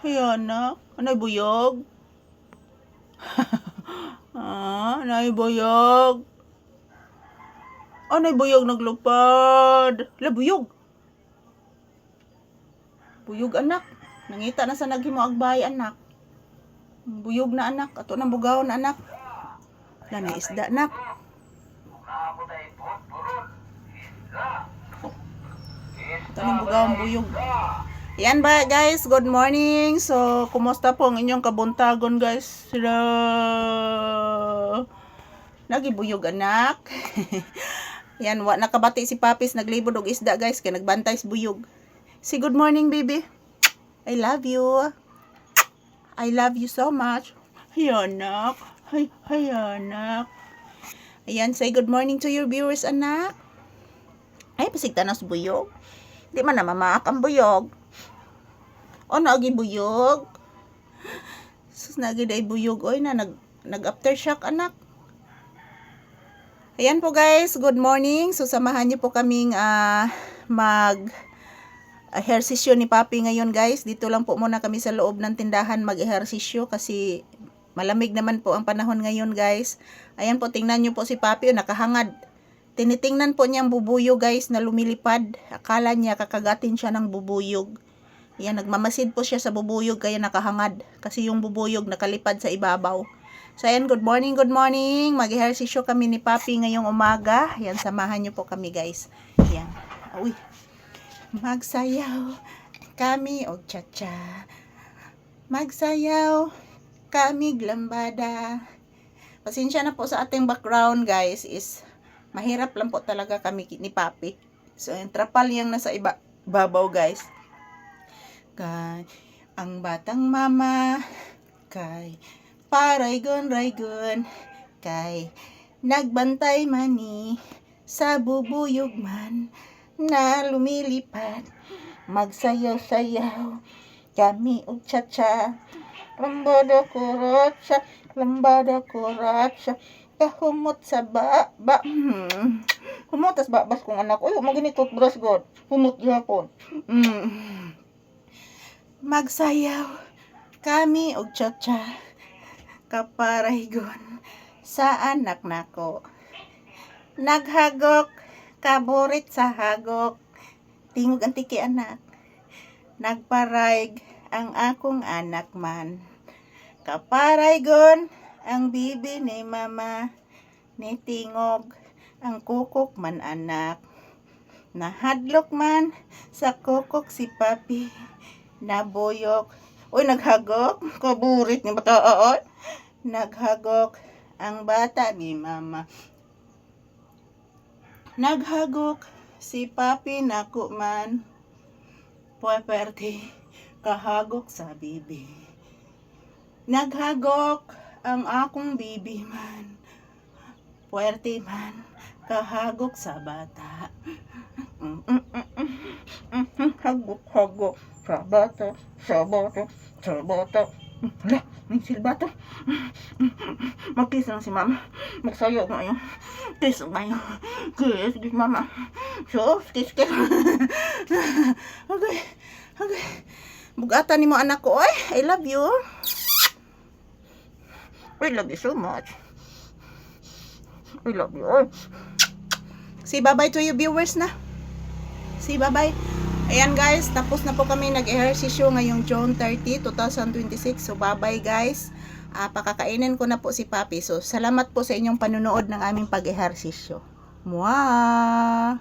Ayan na. Anay buyog? Anay buyog? Anay buyog naglupad? La buyog? Buyog anak. Nangita na sa naghimo agbay anak. Buyog na anak. Ato nang bugaw na anak. La na isda anak. Ito nang bugawang buyog. Yan ba guys, good morning. So, kumusta po ang inyong kabuntagon guys? Sila nagibuyog anak. Yan, nakabati si Papis, naglibod og isda guys, kaya nagbantay sa buyog. Say good morning baby. I love you. I love you so much. Hi anak. Hi anak. Ayan, say good morning to your viewers anak. Ay, pasigta na sa buyog. Di man na mamaak ang buyog. O, naagi buyog. Sus, naagi day buyog. Oy, nag aftershock anak. Ayan po guys, good morning. So, samahan niyo po kaming mag-ehersisyo ni Papi ngayon guys. Dito lang po muna kami sa loob ng tindahan mag-ehersisyo kasi malamig naman po ang panahon ngayon guys. Ayan po, tingnan niyo po si Papi, nakahangad. Tinitingnan po niya ang bubuyog guys na lumilipad. Akala niya kakagatin siya ng bubuyog. Yan, nagmamasid po siya sa bubuyog kaya nakahangad. Kasi yung bubuyog nakalipad sa ibabaw. So ayan, good morning, good morning. Mag-ehersisyo kami ni Papi ngayong umaga. Yan, samahan niyo po kami guys. Yan, uy. Magsayaw kami og cha-cha. Magsayaw kami glambada. Pasensya na po sa ating background guys, is mahirap lang po talaga kami ni Papi. So, yung trapal yung nasa babaw guys. Kay ang batang mama, kay paraygon-raygon, kay nagbantay mani sa bubuyog man na lumilipad. Magsayaw-sayaw kami og cha-cha. Lambada kuratsa, lambada kuratsa. Kahumot sa ba. Humot as babas kong anak. Uy, maginito brush god. Humot yapon. Magsayaw kami og cha-cha. Kaparaygon sa anak nako. Naghagok kaborit sa hagok. Tingog ang tiki anak. Nagparayg ang akong anak man. Kaparaygon ang bibi ni mama. Ni tingog ang kukok man anak. Nahadlok man sa kukok si Papi. Nabuyok. Uy, naghagok. Kaburit ni bata. Naghagok ang bata ni mama. Naghagok si Papi nako man. Puwerte kahagok sa bibi. Naghagok ang akong bibi man. Puwerte man kahagok sa bata. Hagok sa bata, sa bata, sa bata. Hala, may silbato. Mag-kiss lang si mama. Magsayo ngayon. Kiss ngayon. Kiss, mama. So, kiss. Okay. Bugatan ni mo anak ko, oy. I love you. I love you so much. I love you, oy. Say bye-bye to you viewers na. Say bye-bye. Ayan guys, tapos na po kami nag-ehersisyo ngayong June 30, 2026. So bye-bye guys. Pakakainin ko na po si Papi. So salamat po sa inyong panunood ng aming pag-ehersisyo. Mwah!